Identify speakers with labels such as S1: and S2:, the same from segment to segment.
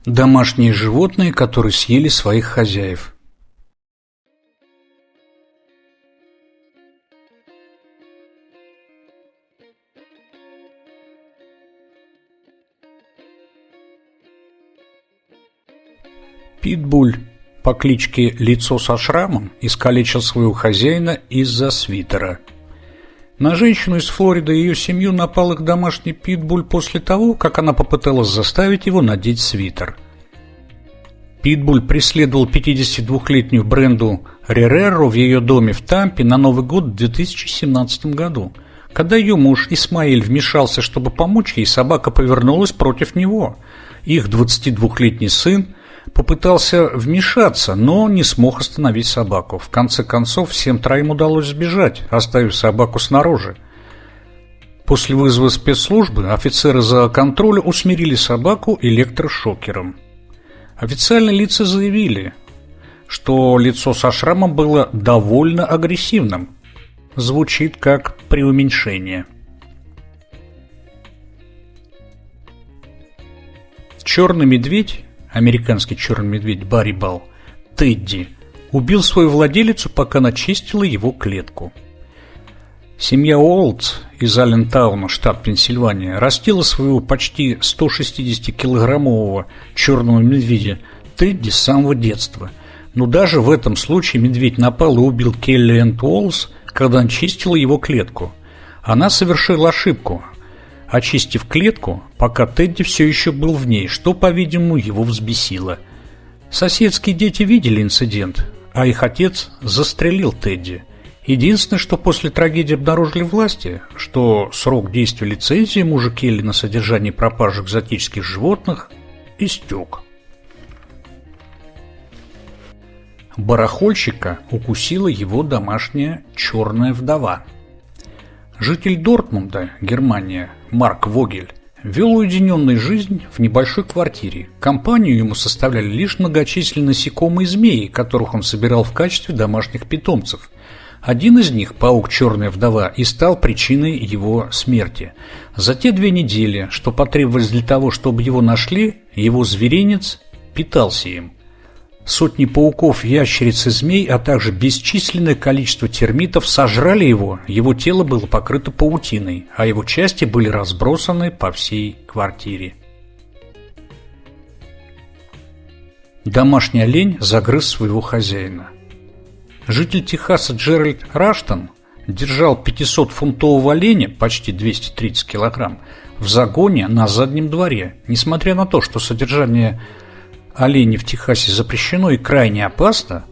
S1: Домашние животные, которые съели своих хозяев. Питбуль по кличке Лицо со шрамом искалечил своего хозяина из-за свитера. На женщину из Флориды и ее семью напал их домашний питбуль после того, как она попыталась заставить его надеть свитер. Питбуль преследовал 52-летнюю Бренду Ререру в ее доме в Тампе на Новый год в 2017 году. Когда ее муж Исмаэль вмешался, чтобы помочь ей, собака повернулась против него. Их 22-летний сын попытался вмешаться, но не смог остановить собаку. В конце концов, всем троим удалось сбежать, оставив собаку снаружи. После вызова спецслужбы офицеры зооконтроля усмирили собаку электрошокером. Официальные лица заявили, что лицо со шрамом было довольно агрессивным. Звучит как преуменьшение. Черный медведь, американский черный медведь Барибал, Тедди, убил свою владелицу, пока она чистила его клетку. Семья Уолтс из Аллентауна, штат Пенсильвания, растила своего почти 160-килограммового черного медведя Тедди с самого детства. Но даже в этом случае медведь напал и убил Келли Энн Уолтс, когда она чистила его клетку. Она совершила ошибку, очистив клетку, пока Тедди все еще был в ней, что, по-видимому, его взбесило. Соседские дети видели инцидент, а их отец застрелил Тедди. Единственное, что после трагедии обнаружили власти, что срок действия лицензии мужа Келли на содержание и пропажу экзотических животных истек. Барахольщика укусила его домашняя черная вдова. Житель Дортмунда, Германия, Марк Вогель, вел уединенную жизнь в небольшой квартире. Компанию ему составляли лишь многочисленные насекомые и змеи, которых он собирал в качестве домашних питомцев. Один из них, паук «Черная вдова», и стал причиной его смерти. За те 2 недели, что потребовалось для того, чтобы его нашли, его зверинец питался им. Сотни пауков, ящериц и змей, а также бесчисленное количество термитов сожрали его тело было покрыто паутиной, а его части были разбросаны по всей квартире. Домашний олень загрыз своего хозяина. Житель Техаса Джеральд Раштон держал 500-фунтового оленя, почти 230 килограмм, в загоне на заднем дворе. Несмотря на то, что содержание оленей в Техасе запрещено и крайне опасно,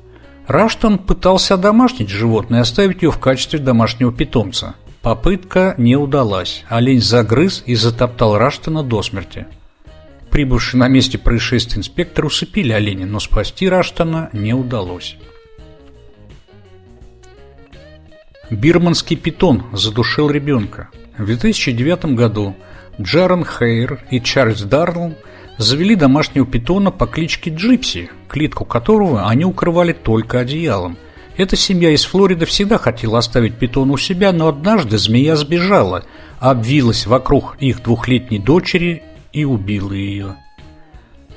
S1: Раштон пытался одомашнить животное и оставить ее в качестве домашнего питомца. Попытка не удалась. Олень загрыз и затоптал Раштона до смерти. Прибывшие на месте происшествия инспекторы усыпили оленя, но спасти Раштона не удалось. Бирманский питон задушил ребенка. В 2009 году Джарен Хейр и Чарльз Дарнелл завели домашнего питона по кличке Джипси, клетку которого они укрывали только одеялом. Эта семья из Флориды всегда хотела оставить питона у себя, но однажды змея сбежала, обвилась вокруг их 2-летней дочери и убила ее.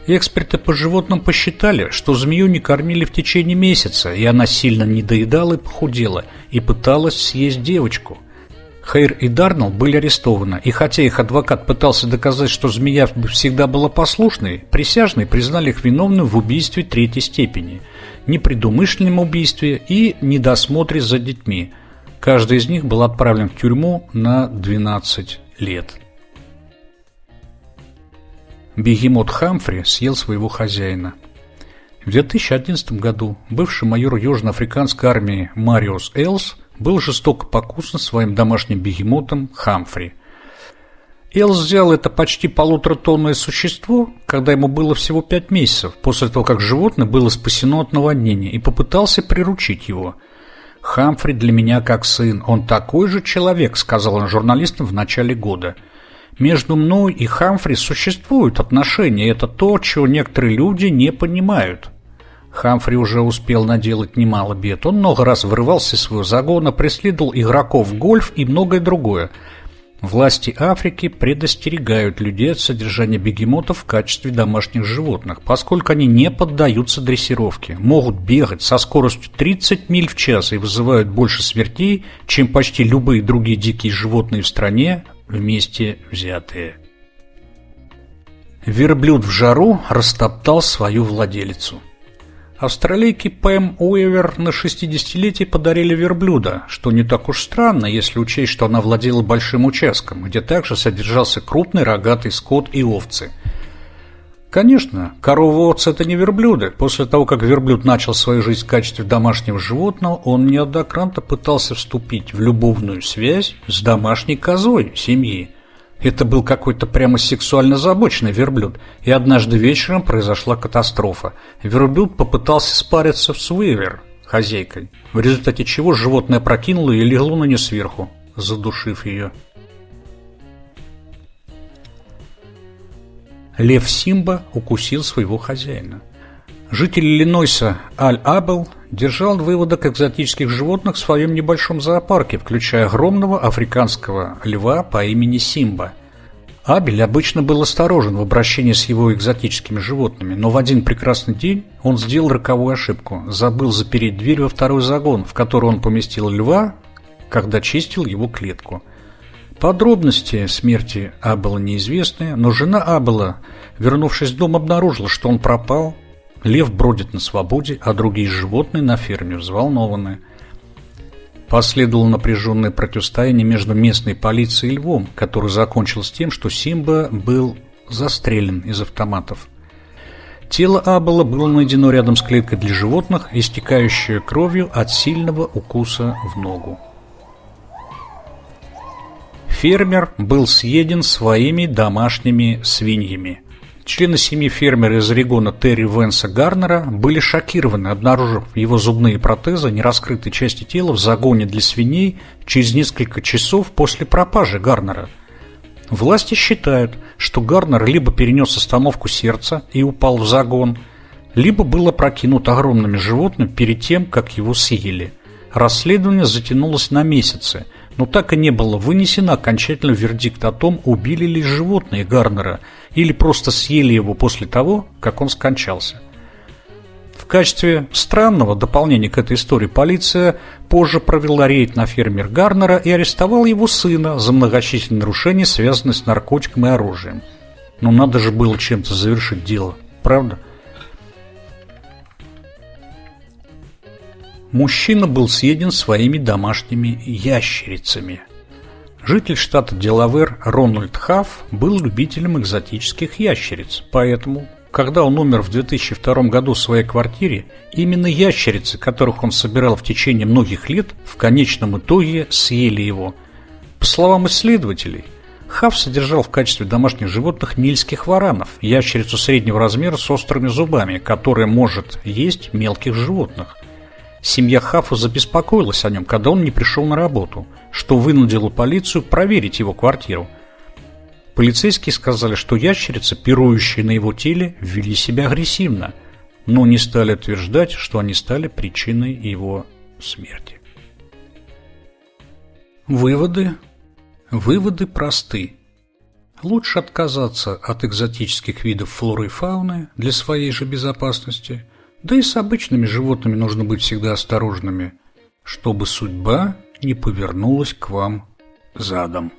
S1: Эксперты по животным посчитали, что змею не кормили в течение месяца, и она сильно недоедала и похудела, и пыталась съесть девочку. Хейр и Дарнелл были арестованы, и хотя их адвокат пытался доказать, что змея всегда была послушной, присяжные признали их виновными в убийстве 3-й степени, непредумышленном убийстве и недосмотре за детьми. Каждый из них был отправлен в тюрьму на 12 лет. Бегемот Хамфри съел своего хозяина. В 2011 году бывший майор южноафриканской армии Мариус Элс был жестоко покусан своим домашним бегемотом Хамфри. Элс взял это почти 1,5-тонное существо, когда ему было всего 5 месяцев, после того, как животное было спасено от наводнения, и попытался приручить его. «Хамфри для меня как сын, он такой же человек», — сказал он журналистам в начале года. «Между мной и Хамфри существуют отношения, это то, чего некоторые люди не понимают». Хамфри уже успел наделать немало бед. Он много раз вырывался из своего загона, преследовал игроков в гольф и многое другое. Власти Африки предостерегают людей от содержания бегемотов в качестве домашних животных, поскольку они не поддаются дрессировке, могут бегать со скоростью 30 миль в час и вызывают больше смертей, чем почти любые другие дикие животные в стране вместе взятые. Верблюд в жару растоптал свою владелицу. Австралийке Пэм Уивер на 60-летие подарили верблюда, что не так уж странно, если учесть, что она владела большим участком, где также содержался крупный рогатый скот и овцы. Конечно, коровы и овцы – это не верблюды. После того, как верблюд начал свою жизнь в качестве домашнего животного, он неоднократно пытался вступить в любовную связь с домашней козой семьи. Это был какой-то прямо сексуально озабоченный верблюд, и однажды вечером произошла катастрофа. Верблюд попытался спариться с Уивер, хозяйкой, в результате чего животное прокинуло и легло на нее сверху, задушив ее. Лев Симба укусил своего хозяина. Житель Иллинойса Аль-Абел держал выводок экзотических животных в своем небольшом зоопарке, включая огромного африканского льва по имени Симба. Абель обычно был осторожен в обращении с его экзотическими животными, но в один прекрасный день он сделал роковую ошибку, забыл запереть дверь во второй загон, в который он поместил льва, когда чистил его клетку. Подробности смерти Абела неизвестны, но жена Абела, вернувшись в дом, обнаружила, что он пропал. Лев бродит на свободе, а другие животные на ферме взволнованы. Последовало напряженное противостояние между местной полицией и львом, которое закончилось тем, что Симба был застрелен из автоматов. Тело Абела было найдено рядом с клеткой для животных, истекающее кровью от сильного укуса в ногу. Фермер был съеден своими домашними свиньями. Члены семьи фермера из Орегона Терри Венса Гарнера были шокированы, обнаружив его зубные протезы, нераскрытые части тела в загоне для свиней через несколько часов после пропажи Гарнера. Власти считают, что Гарнер либо перенес остановку сердца и упал в загон, либо был опрокинут огромными животными перед тем, как его съели. Расследование затянулось на месяцы, но так и не было вынесено окончательный вердикт о том, убили ли животные Гарнера или просто съели его после того, как он скончался. В качестве странного дополнения к этой истории полиция позже провела рейд на ферме Гарнера и арестовала его сына за многочисленные нарушения, связанные с наркотиками и оружием. Но надо же было чем-то завершить дело, правда? Мужчина был съеден своими домашними ящерицами. Житель штата Делавэр Рональд Хафф был любителем экзотических ящериц, поэтому, когда он умер в 2002 году в своей квартире, именно ящерицы, которых он собирал в течение многих лет, в конечном итоге съели его. По словам исследователей, Хафф содержал в качестве домашних животных нильских варанов, ящерицу среднего размера с острыми зубами, которая может есть мелких животных. Семья Хаффа забеспокоилась о нем, когда он не пришел на работу, что вынудило полицию проверить его квартиру. Полицейские сказали, что ящерицы, пирующие на его теле, вели себя агрессивно, но не стали утверждать, что они стали причиной его смерти. Выводы просты. Лучше отказаться от экзотических видов флоры и фауны для своей же безопасности. Да и с обычными животными нужно быть всегда осторожными, чтобы судьба не повернулась к вам задом.